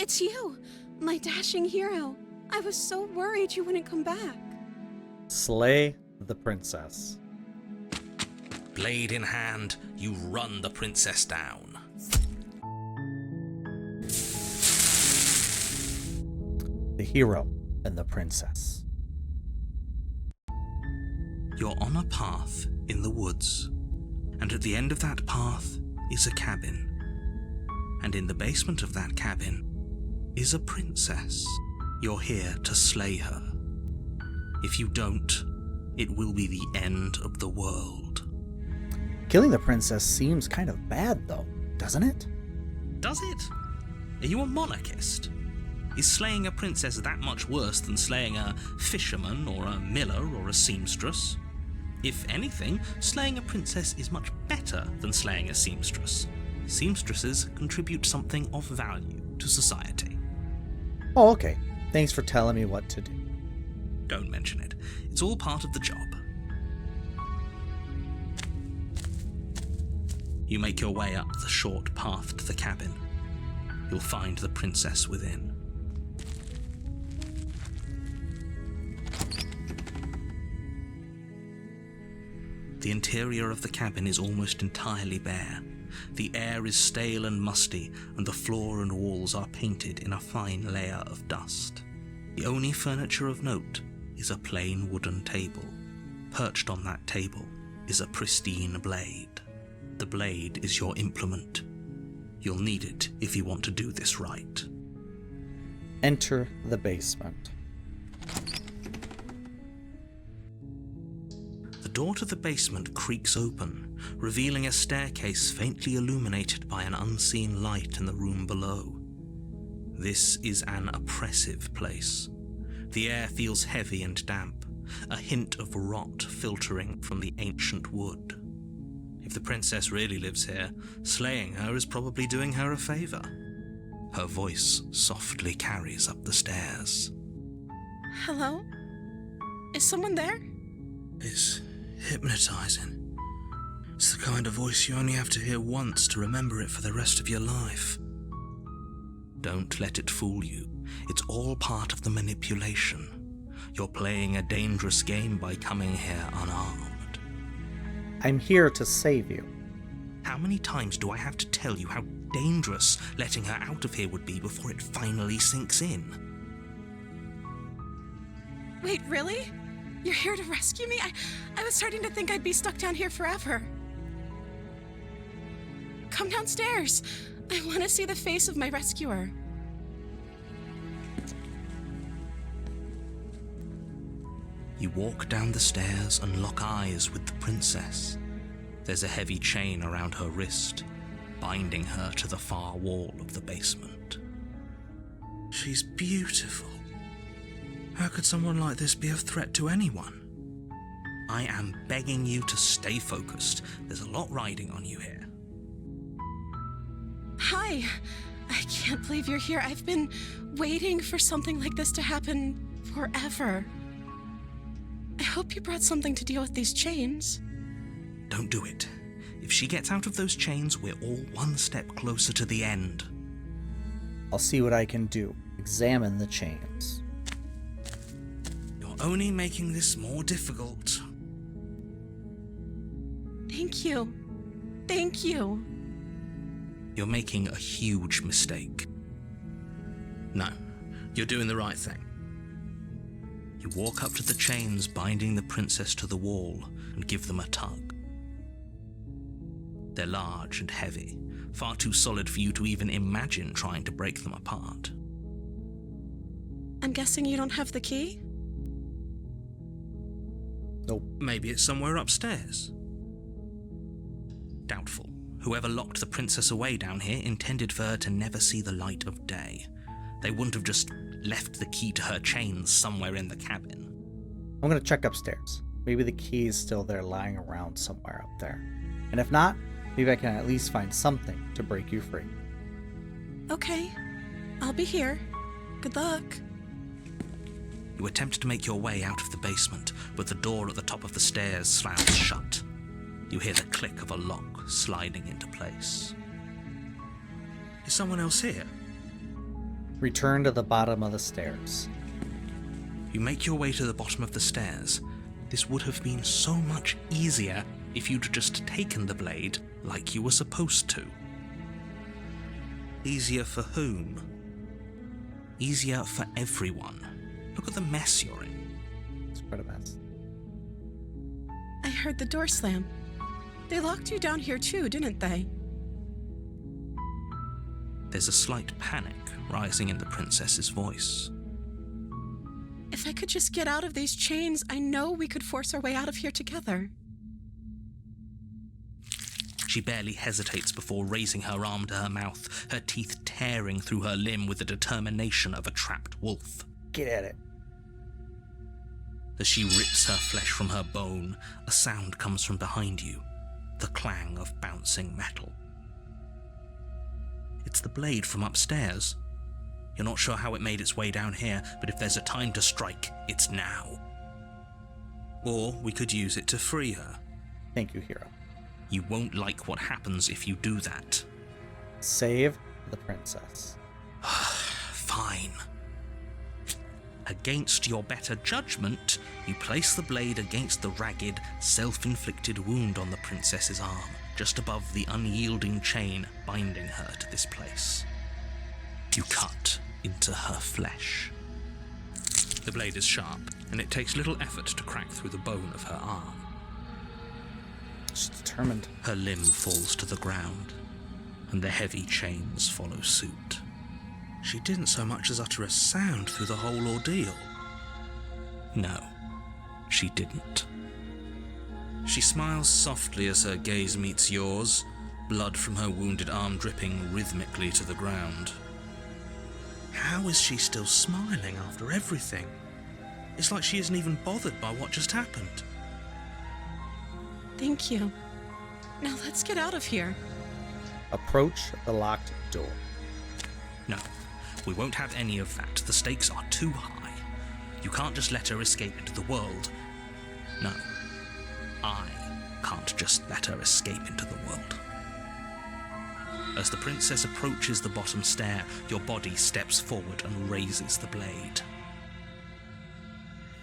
It's you, my dashing hero. I was so worried you wouldn't come back. Slay the princess. Blade in hand, you run the princess down. The hero and the princess. You're on a path in the woods, and at the end of that path is a cabin. And in the basement of that cabin is a princess. You're here to slay her. If you don't, it will be the end of the world. Killing the princess seems kind of bad, though, doesn't it? Does it? Are you a monarchist? Is slaying a princess that much worse than slaying a fisherman or a miller or a seamstress? If anything, slaying a princess is much better than slaying a seamstress. Seamstresses contribute something of value to society. Oh, okay. Thanks for telling me what to do. Don't mention it. It's all part of the job. You make your way up the short path to the cabin. You'll find the princess within. The interior of the cabin is almost entirely bare. The air is stale and musty, and the floor and walls are painted in a fine layer of dust. The only furniture of note is a plain wooden table. Perched on that table is a pristine blade. The blade is your implement. You'll need it if you want to do this right. Enter the basement. The door to the basement creaks open, revealing a staircase faintly illuminated by an unseen light in the room below. This is an oppressive place. The air feels heavy and damp, a hint of rot filtering from the ancient wood. If the princess really lives here, slaying her is probably doing her a favor. Her voice softly carries up the stairs. Hello? Is someone there? It's hypnotizing. It's the kind of voice you only have to hear once to remember it for the rest of your life. Don't let it fool you. It's all part of the manipulation. You're playing a dangerous game by coming here unarmed. I'm here to save you. How many times do I have to tell you how dangerous letting her out of here would be before it finally sinks in? Wait, really? You're here to rescue me? I was starting to think I'd be stuck down here forever. Come downstairs. I want to see the face of my rescuer. You walk down the stairs and lock eyes with the princess. There's a heavy chain around her wrist, binding her to the far wall of the basement. She's beautiful. How could someone like this be a threat to anyone? I am begging you to stay focused. There's a lot riding on you here. Hi. I can't believe you're here. I've been waiting for something like this to happen forever. I hope you brought something to deal with these chains. Don't do it. If she gets out of those chains, we're all one step closer to the end. I'll see what I can do. Examine the chains. You're only making this more difficult. Thank you. Thank you. You're making a huge mistake. No, you're doing the right thing. You walk up to the chains binding the princess to the wall and give them a tug. They're large and heavy, far too solid for you to even imagine trying to break them apart. I'm guessing you don't have the key? Nope. Maybe it's somewhere upstairs. Doubtful. Whoever locked the princess away down here intended for her to never see the light of day. They wouldn't have just left the key to her chains somewhere in the cabin. I'm gonna check upstairs. Maybe the key is still there lying around somewhere up there. And if not, maybe I can at least find something to break you free. Okay. I'll be here. Good luck. You attempt to make your way out of the basement, but the door at the top of the stairs slams shut. You hear the click of a lock sliding into place. Is someone else here? Return to the bottom of the stairs. You make your way to the bottom of the stairs. This would have been so much easier if you'd just taken the blade like you were supposed to. Easier for whom? Easier for everyone. Look at the mess you're in. It's quite a mess. I heard the door slam. They locked you down here too, didn't they? There's a slight panic rising in the princess's voice. If I could just get out of these chains, I know we could force our way out of here together. She barely hesitates before raising her arm to her mouth, her teeth tearing through her limb with the determination of a trapped wolf. Get at it. As she rips her flesh from her bone, a sound comes from behind you, the clang of bouncing metal. It's the blade from upstairs. You're not sure how it made its way down here, but if there's a time to strike, it's now. Or we could use it to free her. Thank you, hero. You won't like what happens if you do that. Save the princess. Fine. Against your better judgment, you place the blade against the ragged, self-inflicted wound on the princess's arm, just above the unyielding chain binding her to this place. You cut into her flesh. The blade is sharp, and it takes little effort to crack through the bone of her arm. She's determined. Her limb falls to the ground, and the heavy chains follow suit. She didn't so much as utter a sound through the whole ordeal. No, she didn't. She smiles softly as her gaze meets yours, blood from her wounded arm dripping rhythmically to the ground. How is she still smiling after everything? It's like she isn't even bothered by what just happened. Thank you. Now let's get out of here. Approach the locked door. No, we won't have any of that. The stakes are too high. You can't just let her escape into the world. No, I can't just let her escape into the world. As the princess approaches the bottom stair, your body steps forward and raises the blade.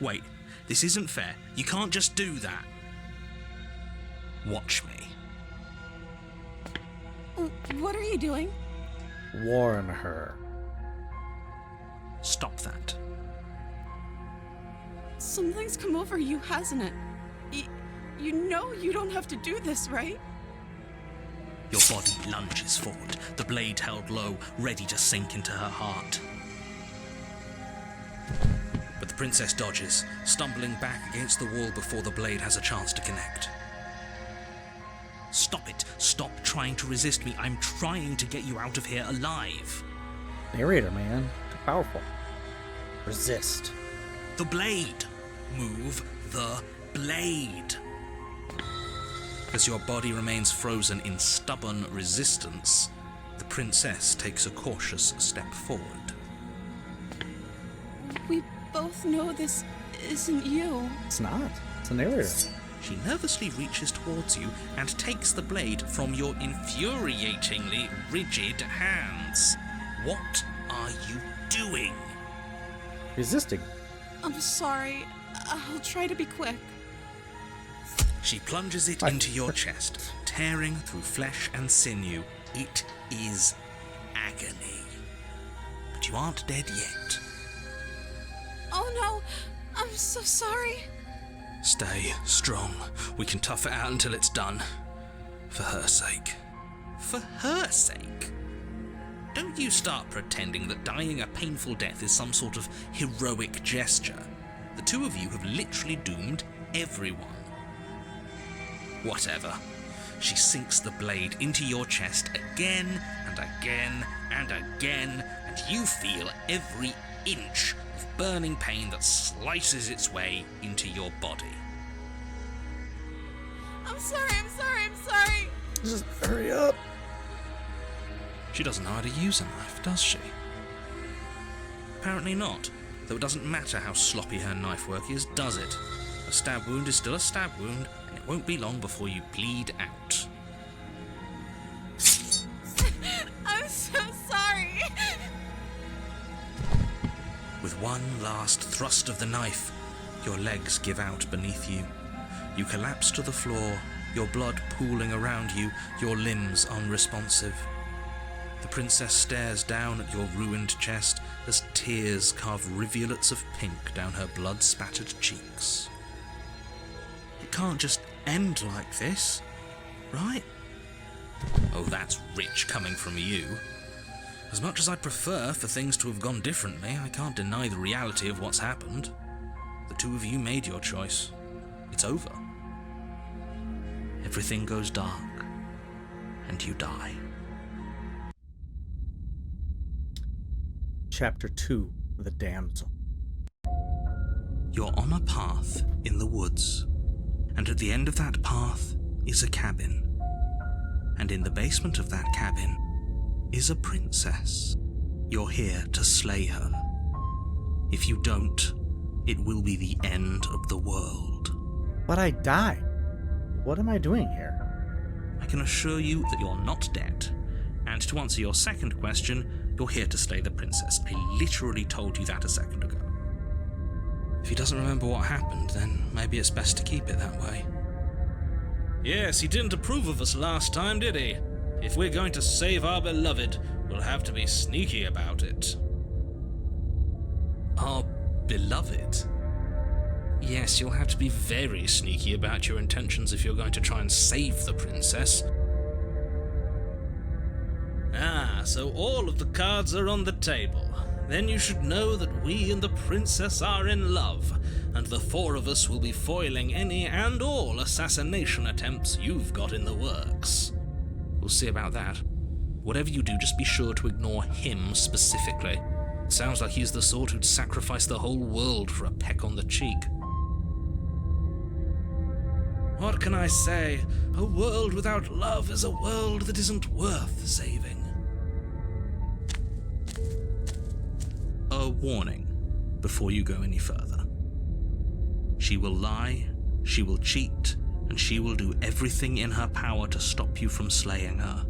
Wait, this isn't fair. You can't just do that. Watch me. What are you doing? Warn her. Stop that. Something's come over you, hasn't it? You know you don't have to do this, right? Your body lunges forward, the blade held low, ready to sink into her heart. But the princess dodges, stumbling back against the wall before the blade has a chance to connect. Stop it. Stop trying to resist me. I'm trying to get you out of here alive. Narrator, man. Too powerful. Resist. The blade. Move the blade. As your body remains frozen in stubborn resistance, the princess takes a cautious step forward. We both know this isn't you. It's not. It's a narrator. She nervously reaches towards you and takes the blade from your infuriatingly rigid hands. What are you doing? Resisting. I'm sorry. I'll try to be quick. She plunges it into your chest, tearing through flesh and sinew. It is agony. But you aren't dead yet. Oh no, I'm so sorry. Stay strong. We can tough it out until it's done. For her sake. For her sake? Don't you start pretending that dying a painful death is some sort of heroic gesture. The two of you have literally doomed everyone. Whatever. She sinks the blade into your chest again and again and again, and you feel every inch of burning pain that slices its way into your body. I'm sorry. Just hurry up. She doesn't know how to use a knife, does she? Apparently not, though it doesn't matter how sloppy her knife work is, does it? A stab wound is still a stab wound, and it won't be long before you bleed out. I'm so sorry. one last thrust of the knife, your legs give out beneath you. You collapse to the floor, your blood pooling around you, your limbs unresponsive. The princess stares down at your ruined chest as tears carve rivulets of pink down her blood-spattered cheeks. It can't just end like this, right? Oh, that's rich coming from you. As much as I'd prefer for things to have gone differently, I can't deny the reality of what's happened. The two of you made your choice. It's over. Everything goes dark, and you die. Chapter 2, The Damsel. You're on a path in the woods, and at the end of that path is a cabin. And in the basement of that cabin is a princess. You're here to slay her. If you don't, it will be the end of the world. But I died. What am I doing here? I can assure you that you're not dead. And to answer your second question, you're here to slay the princess. I literally told you that a second ago. If he doesn't remember what happened, then maybe it's best to keep it that way. Yes, he didn't approve of us last time, did he? If we're going to save our beloved, we'll have to be sneaky about it. Our beloved? Yes, you'll have to be very sneaky about your intentions if you're going to try and save the princess. Ah, so all of the cards are on the table. Then you should know that we and the princess are in love, and the four of us will be foiling any and all assassination attempts you've got in the works. We'll see about that. Whatever you do, just be sure to ignore him specifically. It sounds like he's the sort who'd sacrifice the whole world for a peck on the cheek. What can I say? A world without love is a world that isn't worth saving. A warning before you go any further. She will lie, she will cheat, and she will do everything in her power to stop you from slaying her.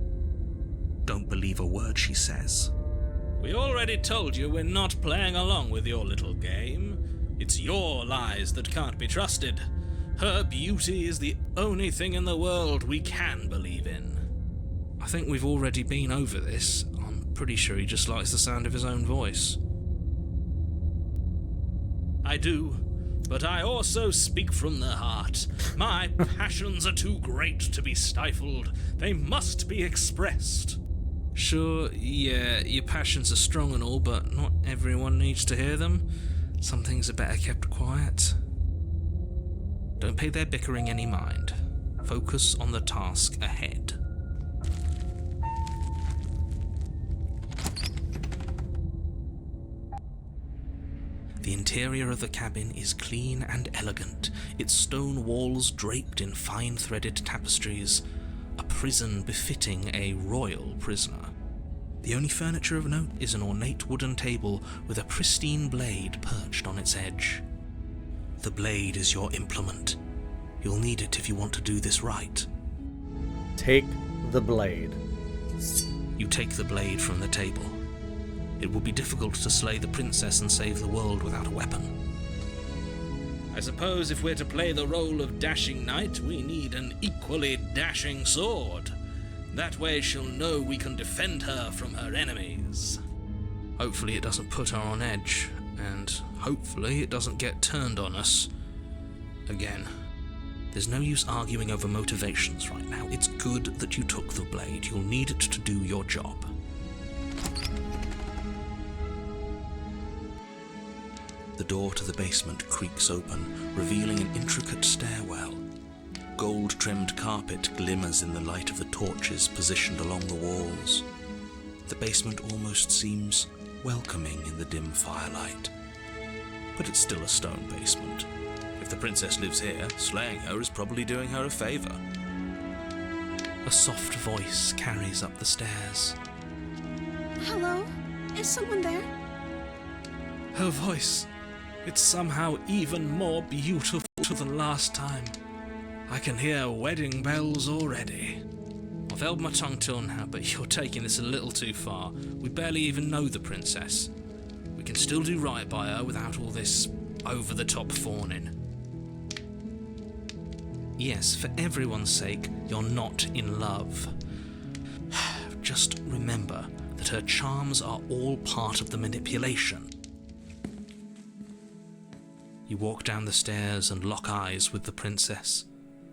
Don't believe a word she says. We already told you we're not playing along with your little game. It's your lies that can't be trusted. Her beauty is the only thing in the world we can believe in. I think we've already been over this. I'm pretty sure he just likes the sound of his own voice. I do, but I also speak from the heart. My passions are too great to be stifled. They must be expressed. Sure, yeah, your passions are strong and all, but not everyone needs to hear them. Some things are better kept quiet. Don't pay their bickering any mind. Focus on the task ahead. The interior of the cabin is clean and elegant, its stone walls draped in fine-threaded tapestries, a prison befitting a royal prisoner. The only furniture of note is an ornate wooden table with a pristine blade perched on its edge. The blade is your implement. You'll need it if you want to do this right. Take the blade. You take the blade from the table. It will be difficult to slay the princess and save the world without a weapon. I suppose if we're to play the role of dashing knight, we need an equally dashing sword. That way she'll know we can defend her from her enemies. Hopefully it doesn't put her on edge, and hopefully it doesn't get turned on us again. There's no use arguing over motivations right now. It's good that you took the blade. You'll need it to do your job. The door to the basement creaks open, revealing an intricate stairwell. Gold-trimmed carpet glimmers in the light of the torches positioned along the walls. The basement almost seems welcoming in the dim firelight. But it's still a stone basement. If the princess lives here, slaying her is probably doing her a favor. A soft voice carries up the stairs. Hello? Is someone there? Her voice. It's somehow even more beautiful than last time. I can hear wedding bells already. I've held my tongue till now, but you're taking this a little too far. We barely even know the princess. We can still do right by her without all this over-the-top fawning. Yes, for everyone's sake, you're not in love. Just remember that her charms are all part of the manipulation. You walk down the stairs and lock eyes with the princess.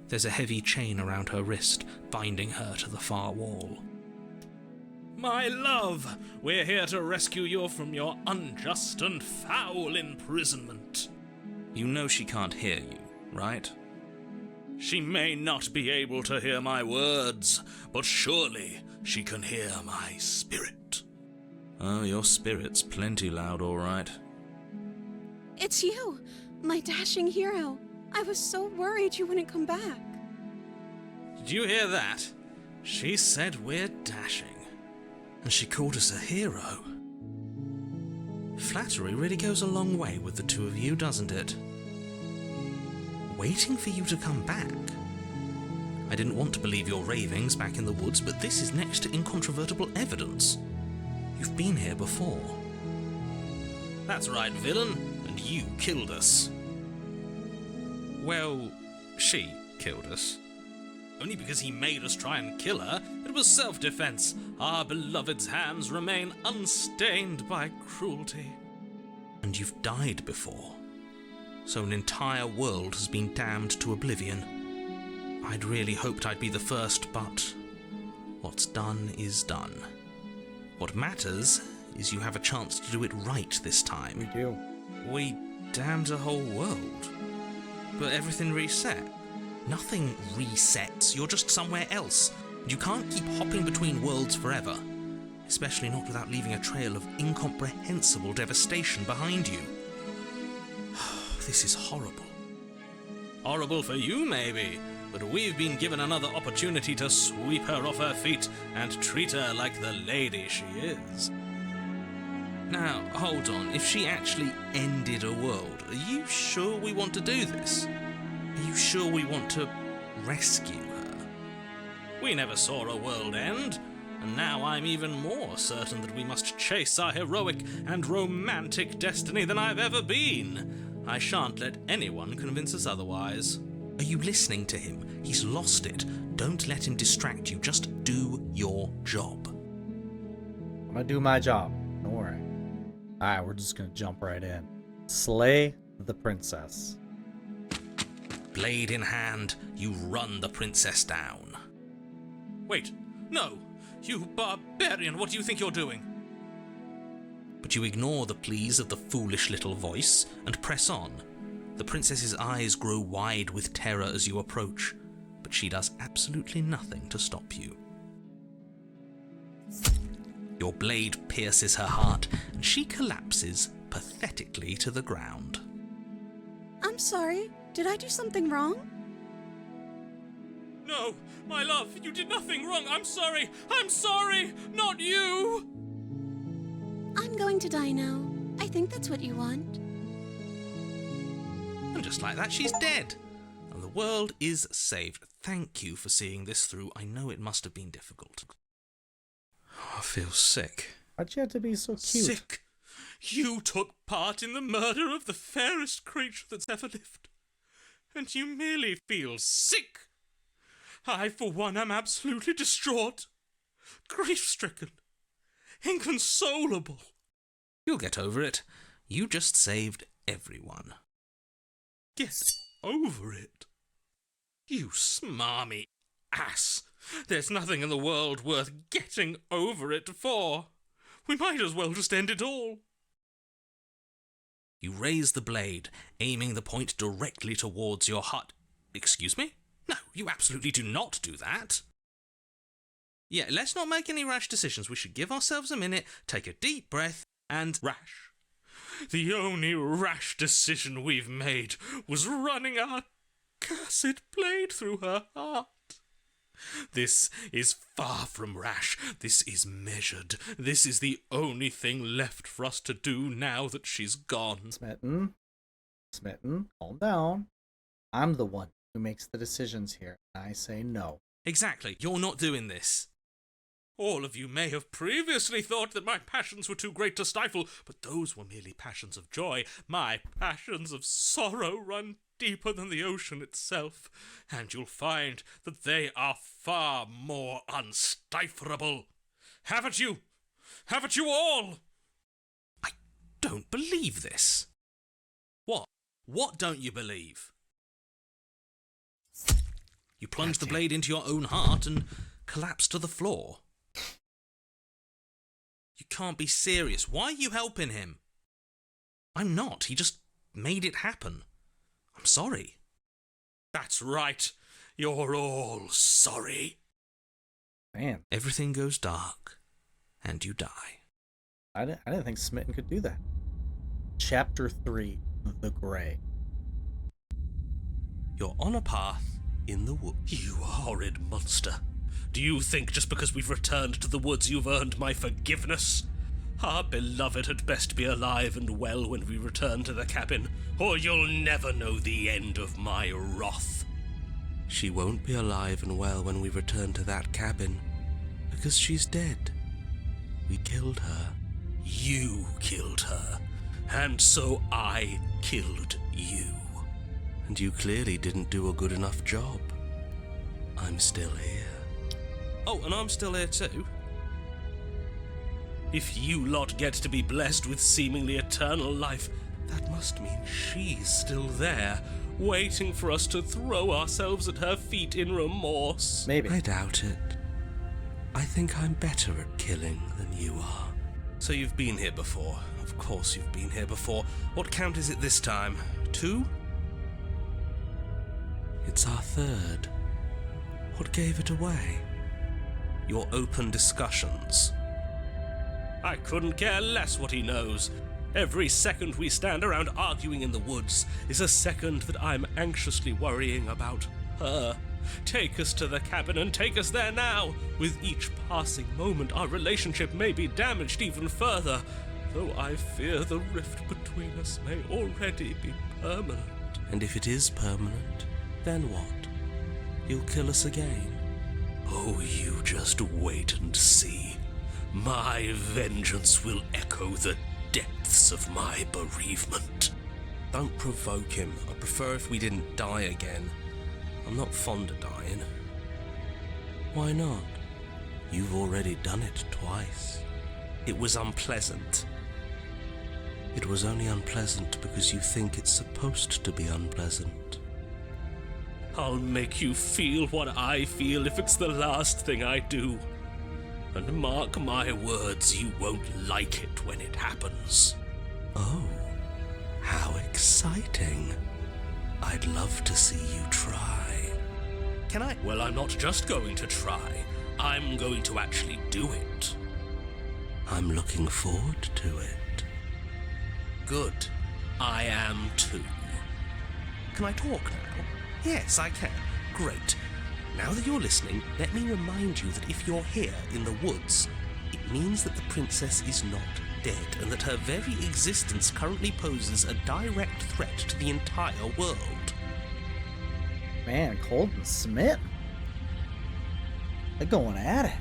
There's a heavy chain around her wrist, binding her to the far wall. My love, we're here to rescue you from your unjust and foul imprisonment. You know she can't hear you, right? She may not be able to hear my words, but surely she can hear my spirit. Oh, your spirit's plenty loud, all right. It's you, my dashing hero. I was so worried you wouldn't come back. Did you hear that? She said we're dashing. And she called us a hero. Flattery really goes a long way with the two of you, doesn't it? Waiting for you to come back. I didn't want to believe your ravings back in the woods, but this is next to incontrovertible evidence. You've been here before. That's right, villain, and you killed us. Well, she killed us. Only because he made us try and kill her. It was self-defense. Our beloved's hands remain unstained by cruelty. And you've died before. So an entire world has been damned to oblivion. I'd really hoped I'd be the first, but what's done is done. What matters is you have a chance to do it right this time. We do. We damned a whole world. But everything reset. Nothing resets, you're just somewhere else. And you can't keep hopping between worlds forever. Especially not without leaving a trail of incomprehensible devastation behind you. This is horrible. Horrible for you, maybe, but we've been given another opportunity to sweep her off her feet and treat her like the lady she is. Now, hold on, if she actually ended a world, are you sure we want to do this? Are you sure we want to rescue her? We never saw a world end, and now I'm even more certain that we must chase our heroic and romantic destiny than I've ever been. I shan't let anyone convince us otherwise. Are you listening to him? He's lost it. Don't let him distract you. Just do your job. I'm gonna do my job. Don't worry. Alright, we're just gonna jump right in. Slay the princess. Blade in hand, you run the princess down. Wait, no! You barbarian, what do you think you're doing? But you ignore the pleas of the foolish little voice and press on. The princess's eyes grow wide with terror as you approach, but she does absolutely nothing to stop you. Your blade pierces her heart, and she collapses pathetically to the ground. I'm sorry. Did I do something wrong? No, my love, you did nothing wrong. I'm sorry. I'm sorry. Not you. I'm going to die now. I think that's what you want. And just like that, she's dead. And the world is saved. Thank you for seeing this through. I know it must have been difficult. I feel sick. Why'd you have to be so cute? Sick. You took part in the murder of the fairest creature that's ever lived. And you merely feel sick. I, for one, am absolutely distraught. Grief-stricken. Inconsolable. You'll get over it. You just saved everyone. Get over it? You smarmy ass. There's nothing in the world worth getting over it for. We might as well just end it all. You raise the blade, aiming the point directly towards your heart. Excuse me? No, you absolutely do not do that. Yeah, let's not make any rash decisions. We should give ourselves a minute, take a deep breath, and rash. The only rash decision we've made was running our cursed blade through her heart. This is far from rash. This is measured. This is the only thing left for us to do now that she's gone. Smitten, calm down. I'm the one who makes the decisions here. I say no. Exactly. You're not doing this. All of you may have previously thought that my passions were too great to stifle, but those were merely passions of joy. My passions of sorrow run deeper than the ocean itself, and you'll find that they are far more unstiflable. Haven't you? Haven't you all? I don't believe this. What? What don't you believe? You plunged the blade into your own heart and collapsed to the floor. You can't be serious. Why are you helping him? I'm not. He just made it happen. I'm sorry. That's right. You're all sorry. Man, Everything goes dark, and you die. I didn't think Smitten could do that. Chapter 3, The Grey. You're on a path in the woods. You horrid monster. Do you think just because we've returned to the woods you've earned my forgiveness? Our beloved had best be alive and well when we return to the cabin, or you'll never know the end of my wrath. She won't be alive and well when we return to that cabin, because she's dead. We killed her. You killed her. And so I killed you. And you clearly didn't do a good enough job. I'm still here. Oh, and I'm still here too. If you lot get to be blessed with seemingly eternal life, that must mean she's still there, waiting for us to throw ourselves at her feet in remorse. Maybe. I doubt it. I think I'm better at killing than you are. So you've been here before. Of course you've been here before. What count is it this time? 2? It's our 3rd. What gave it away? Your open discussions. I couldn't care less what he knows. Every second we stand around arguing in the woods is a second that I'm anxiously worrying about her. Take us to the cabin and take us there now. With each passing moment, our relationship may be damaged even further, though I fear the rift between us may already be permanent. And if it is permanent, then what? You'll kill us again? Oh, you just wait and see. My vengeance will echo the depths of my bereavement. Don't provoke him. I'd prefer if we didn't die again. I'm not fond of dying. Why not? You've already done it twice. It was unpleasant. It was only unpleasant because you think it's supposed to be unpleasant. I'll make you feel what I feel if it's the last thing I do. And mark my words, you won't like it when it happens. Oh, how exciting. I'd love to see you try. Can I? Well, I'm not just going to try. I'm going to actually do it. I'm looking forward to it. Good. I am too. Can I talk now? Yes, I can. Great. Now that you're listening, let me remind you that if you're here in the woods, it means that the princess is not dead, and that her very existence currently poses a direct threat to the entire world. Man, Cold and Smith. They're going at it.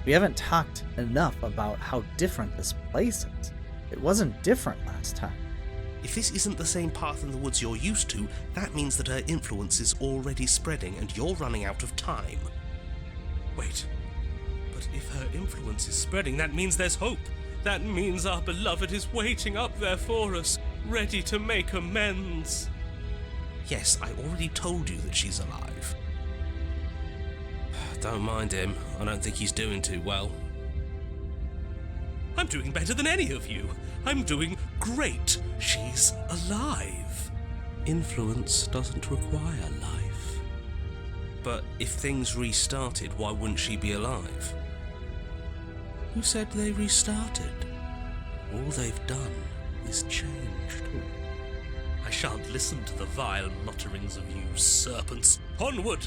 We haven't talked enough about how different this place is. It wasn't different last time. If this isn't the same path in the woods you're used to, that means that her influence is already spreading and you're running out of time. Wait, but if her influence is spreading, that means there's hope. That means our beloved is waiting up there for us, ready to make amends. Yes, I already told you that she's alive. Don't mind him. I don't think he's doing too well. I'm doing better than any of you. I'm doing great. She's alive. Influence doesn't require life. But if things restarted, why wouldn't she be alive? Who said they restarted? All they've done is changed. I shan't listen to the vile mutterings of you serpents. Onward!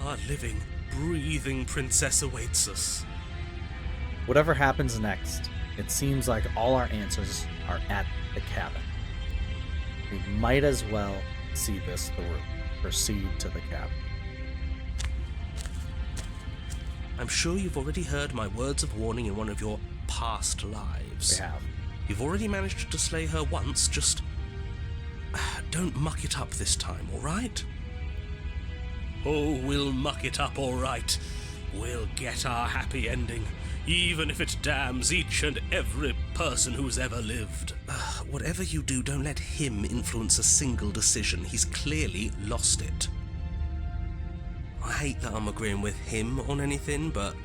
Our living, breathing princess awaits us. Whatever happens next, it seems like all our answers are at the cabin. We might as well see this through. Proceed to the cabin. I'm sure you've already heard my words of warning in one of your past lives. We have. You've already managed to slay her once, just don't muck it up this time, alright? Oh, we'll muck it up alright. We'll get our happy ending, even if it damns each and every person who's ever lived. Whatever you do, don't let him influence a single decision. He's clearly lost it. I hate that I'm agreeing with him on anything, but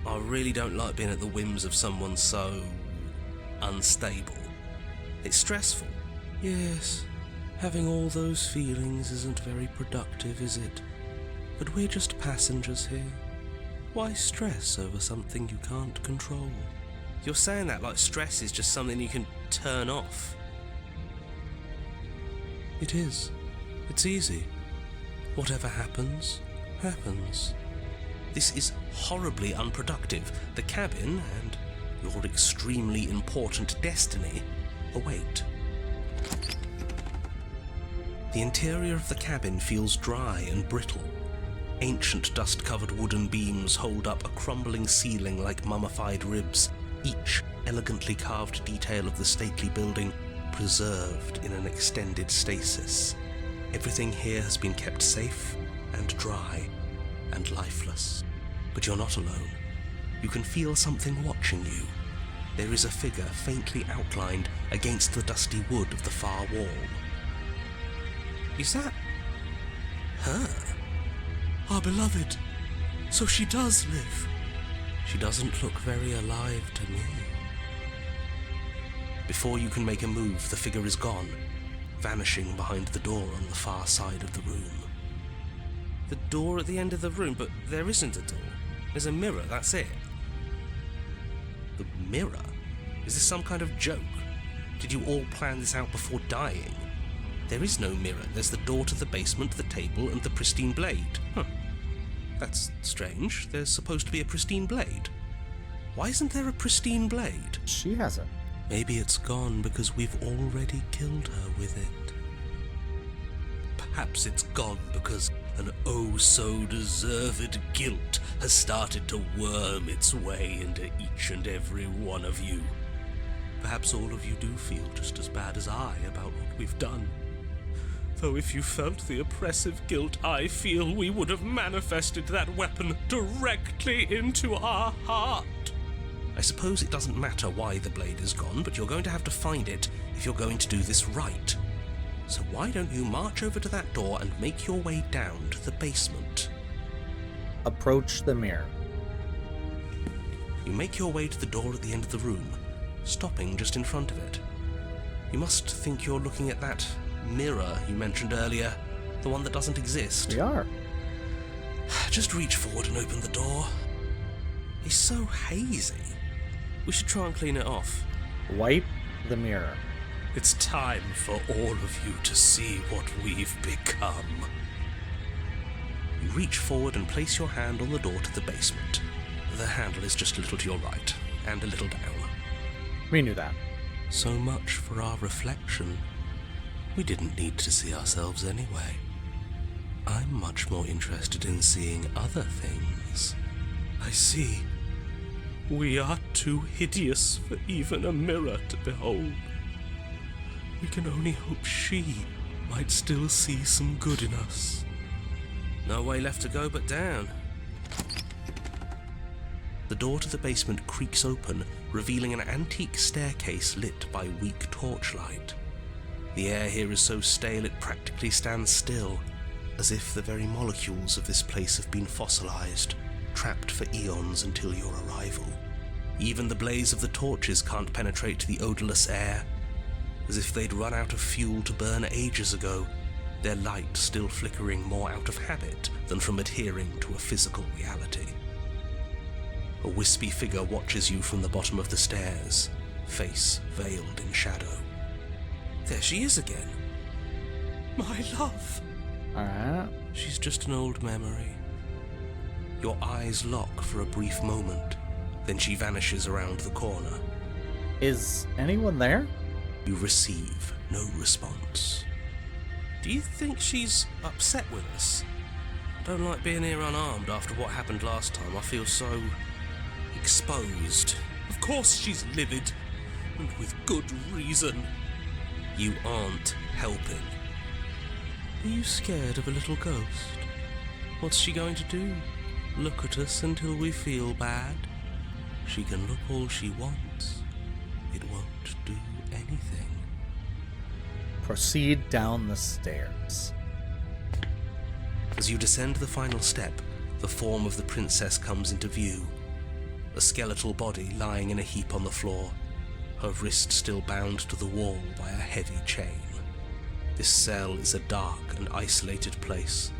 I really don't like being at the whims of someone so unstable. It's stressful. Yes, having all those feelings isn't very productive, is it? But we're just passengers here. Why stress over something you can't control? You're saying that like stress is just something you can turn off. It is. It's easy. Whatever happens, happens. This is horribly unproductive. The cabin and your extremely important destiny await. The interior of the cabin feels dry and brittle. Ancient dust-covered wooden beams hold up a crumbling ceiling like mummified ribs, each elegantly carved detail of the stately building preserved in an extended stasis. Everything here has been kept safe and dry and lifeless. But you're not alone. You can feel something watching you. There is a figure faintly outlined against the dusty wood of the far wall. Is that her? Our beloved. So she does live. She doesn't look very alive to me. Before you can make a move, the figure is gone, vanishing behind the door on the far side of the room. The door at the end of the room, but there isn't a door. There's a mirror, that's it. The mirror? Is this some kind of joke? Did you all plan this out before dying? There is no mirror. There's the door to the basement, the table, and the pristine blade. Huh. That's strange. There's supposed to be a pristine blade. Why isn't there a pristine blade? She hasn't. Maybe it's gone because we've already killed her with it. Perhaps it's gone because an oh-so-deserved guilt has started to worm its way into each and every one of you. Perhaps all of you do feel just as bad as I about what we've done. Though if you felt the oppressive guilt I feel, we would have manifested that weapon directly into our heart. I suppose it doesn't matter why the blade is gone, but you're going to have to find it if you're going to do this right. So why don't you march over to that door and make your way down to the basement? Approach the mirror. You make your way to the door at the end of the room, stopping just in front of it. You must think you're looking at that mirror you mentioned earlier, the one that doesn't exist. We are. Just reach forward and open the door. It's so hazy. We should try and clean it off. Wipe the mirror. It's time for all of you to see what we've become. You reach forward and place your hand on the door to the basement. The handle is just a little to your right, and a little down. We knew that. So much for our reflection. We didn't need to see ourselves anyway. I'm much more interested in seeing other things. I see. We are too hideous for even a mirror to behold. We can only hope she might still see some good in us. No way left to go but down. The door to the basement creaks open, revealing an antique staircase lit by weak torchlight. The air here is so stale it practically stands still, as if the very molecules of this place have been fossilized, trapped for eons until your arrival. Even the blaze of the torches can't penetrate the odorless air, as if they'd run out of fuel to burn ages ago, their light still flickering more out of habit than from adhering to a physical reality. A wispy figure watches you from the bottom of the stairs, face veiled in shadow. There she is again. My love. Alright. She's just an old memory. Your eyes lock for a brief moment, then she vanishes around the corner. Is anyone there? You receive no response. Do you think she's upset with us? Don't like being here unarmed after what happened last time. I feel so exposed. Of course she's livid, and with good reason. You aren't helping. Are you scared of a little ghost? What's she going to do? Look at us until we feel bad? She can look all she wants. It won't do anything. Proceed down the stairs. As you descend the final step, the form of the princess comes into view. A skeletal body lying in a heap on the floor, her wrist still bound to the wall by a heavy chain. This cell is a dark and isolated place,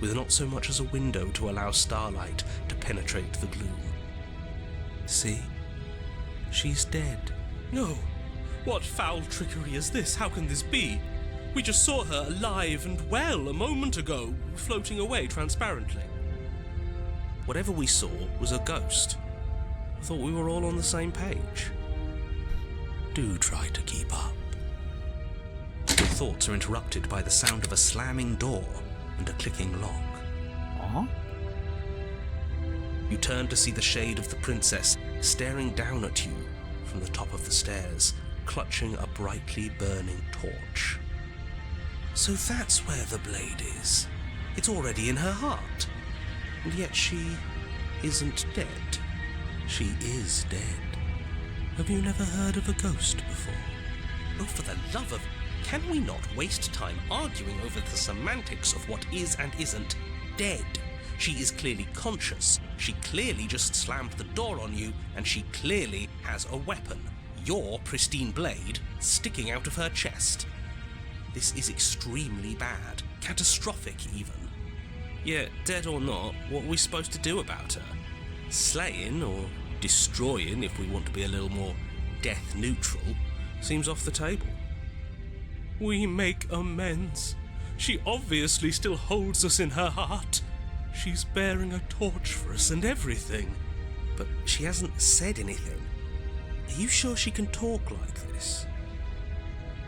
with not so much as a window to allow starlight to penetrate the gloom. See? She's dead. No! What foul trickery is this? How can this be? We just saw her alive and well a moment ago, floating away transparently. Whatever we saw was a ghost. I thought we were all on the same page. Do try to keep up. Your thoughts are interrupted by the sound of a slamming door and a clicking lock. Aw? You turn to see the shade of the princess staring down at you from the top of the stairs, clutching a brightly burning torch. So that's where the blade is. It's already in her heart. And yet she isn't dead. She is dead. Have you never heard of a ghost before? Oh, for the love of... Can we not waste time arguing over the semantics of what is and isn't dead? She is clearly conscious. She clearly just slammed the door on you, and she clearly has a weapon. Your pristine blade sticking out of her chest. This is extremely bad. Catastrophic, even. Yeah, dead or not, what are we supposed to do about her? Slaying, or destroying, if we want to be a little more death neutral, seems off the table. We make amends. She obviously still holds us in her heart. She's bearing a torch for us and everything. But she hasn't said anything. Are you sure she can talk like this?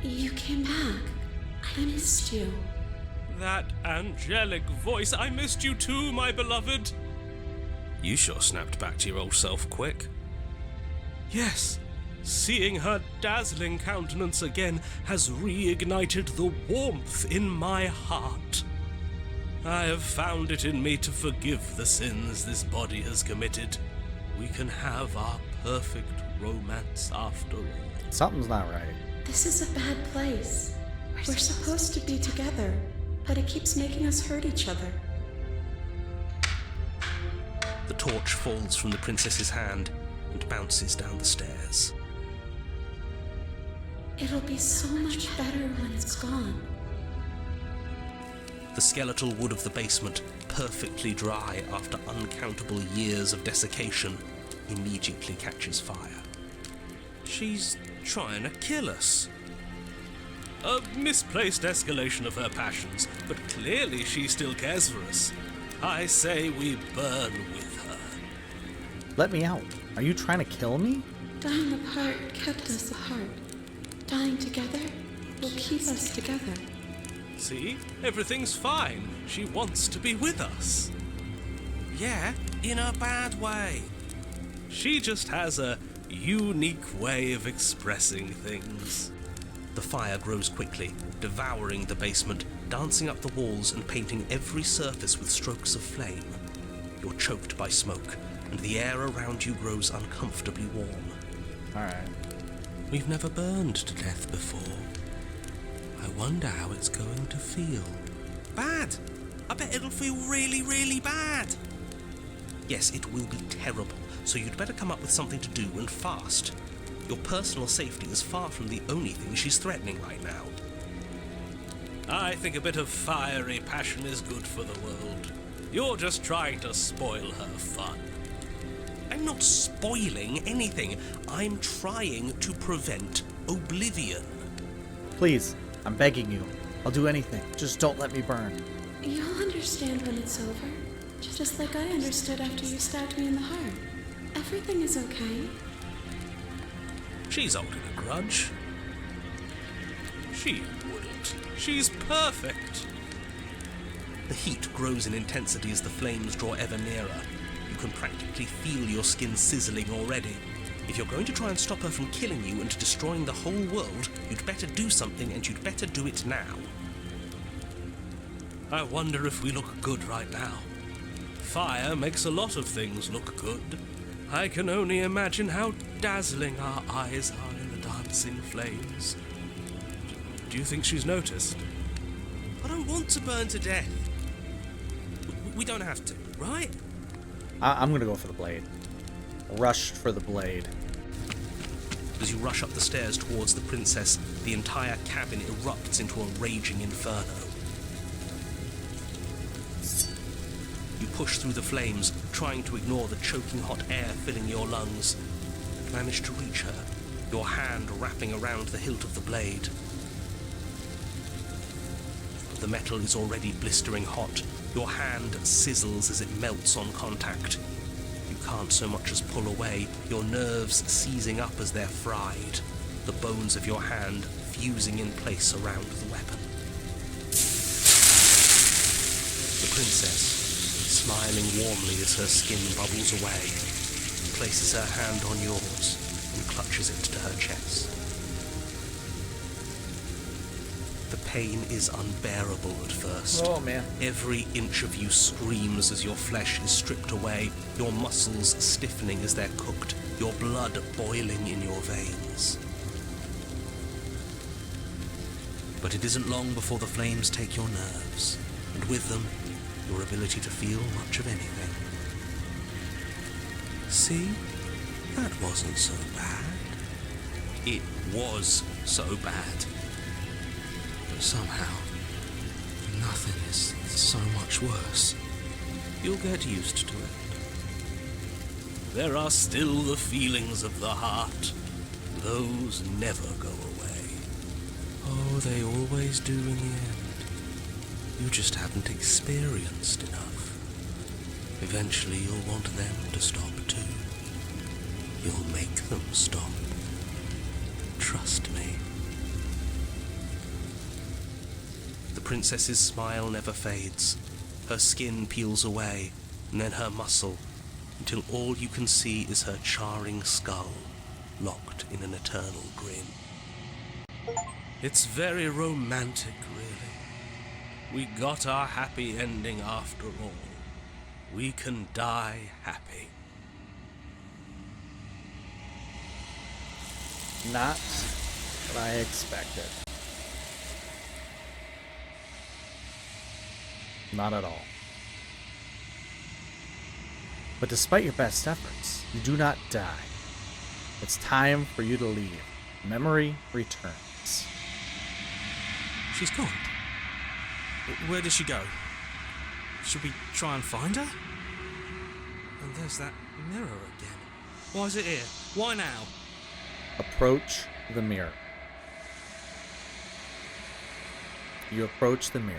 You came back. I missed you. That angelic voice. I missed you too, my beloved. You sure snapped back to your old self quick. Yes. Seeing her dazzling countenance again has reignited the warmth in my heart. I have found it in me to forgive the sins this body has committed. We can have our perfect romance after all. Something's not right. This is a bad place. We're supposed to be together, but it keeps making us hurt each other. The torch falls from the princess's hand and bounces down the stairs. It'll be so much better when it's gone. The skeletal wood of the basement, perfectly dry after uncountable years of desiccation, immediately catches fire. She's trying to kill us. A misplaced escalation of her passions, but clearly she still cares for us. I say we burn with her. Let me out. Are you trying to kill me? Dying apart kept us apart. Dying together will keep us together. See? Everything's fine. She wants to be with us. Yeah, in a bad way. She just has a unique way of expressing things. The fire grows quickly, devouring the basement, dancing up the walls and painting every surface with strokes of flame. You're choked by smoke, and the air around you grows uncomfortably warm. Alright. We've never burned to death before. I wonder how it's going to feel. Bad! I bet it'll feel really, really bad. Yes, it will be terrible, so you'd better come up with something to do and fast. Your personal safety is far from the only thing she's threatening right now. I think a bit of fiery passion is good for the world. You're just trying to spoil her fun. I'm not spoiling anything. I'm trying to prevent oblivion. Please, I'm begging you. I'll do anything. Just don't let me burn. You'll understand when it's over. Just like I understood after you stabbed me in the heart. Everything is okay. She's holding a grudge. She wouldn't. She's perfect. The heat grows in intensity as the flames draw ever nearer. You can practically feel your skin sizzling already. If you're going to try and stop her from killing you and destroying the whole world, you'd better do something, and you'd better do it now. I wonder if we look good right now. Fire makes a lot of things look good. I can only imagine how dazzling our eyes are in the dancing flames. Do you think she's noticed? I don't want to burn to death. We don't have to, right? I'm gonna go for the blade. Rush for the blade. As you rush up the stairs towards the princess, the entire cabin erupts into a raging inferno. You push through the flames, trying to ignore the choking hot air filling your lungs. You manage to reach her, your hand wrapping around the hilt of the blade. The metal is already blistering hot. Your hand sizzles as it melts on contact. You can't so much as pull away, your nerves seizing up as they're fried, the bones of your hand fusing in place around the weapon. The princess, smiling warmly as her skin bubbles away, places her hand on yours and clutches it to her chest. The pain is unbearable at first. Oh, man. Every inch of you screams as your flesh is stripped away, your muscles stiffening as they're cooked, your blood boiling in your veins. But it isn't long before the flames take your nerves, and with them, your ability to feel much of anything. See? That wasn't so bad. It was so bad. But somehow, nothing is so much worse. You'll get used to it. There are still the feelings of the heart. Those never go away. Oh, they always do in the end. You just haven't experienced enough. Eventually you'll want them to stop too. You'll make them stop. Trust me. The princess's smile never fades. Her skin peels away, and then her muscle, until all you can see is her charring skull, locked in an eternal grin. It's very romantic, really. We got our happy ending after all. We can die happy. Not what I expected. Not at all. But despite your best efforts, you do not die. It's time for you to leave. Memory returns. She's gone. Where did she go? Should we try and find her? And there's that mirror again. Why is it here? Why now? Approach the mirror. You approach the mirror.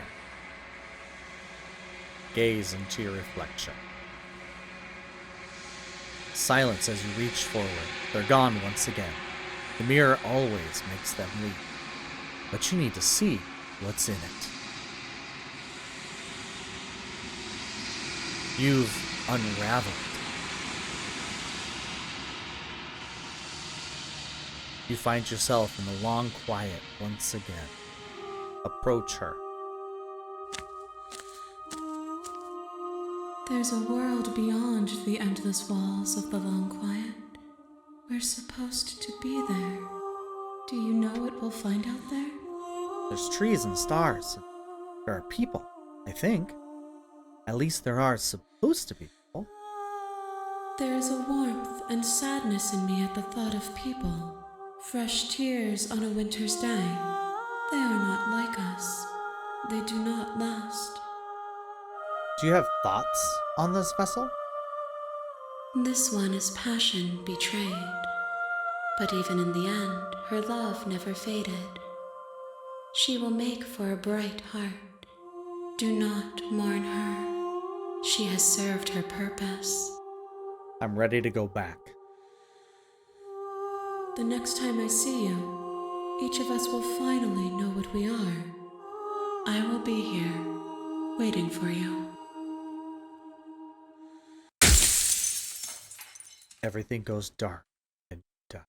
Gaze into your reflection. Silence as you reach forward. They're gone once again. The mirror always makes them leap. But you need to see what's in it. You've unraveled. You find yourself in the long quiet once again. Approach her. There's a world beyond the endless walls of the long quiet. We're supposed to be there. Do you know what we'll find out there? There's trees and stars. There are people, I think. At least there are supposed to be people. There is a warmth and sadness in me at the thought of people. Fresh tears on a winter's day. They are not like us. They do not last. Do you have thoughts on this vessel? This one is passion betrayed. But even in the end, her love never faded. She will make for a bright heart. Do not mourn her. She has served her purpose. I'm ready to go back. The next time I see you, each of us will finally know what we are. I will be here, waiting for you. Everything goes dark and done.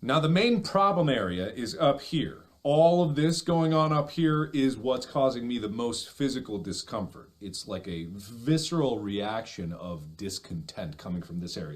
Now the main problem area is up here. All of this going on up here is what's causing me the most physical discomfort. It's like a visceral reaction of discontent coming from this area.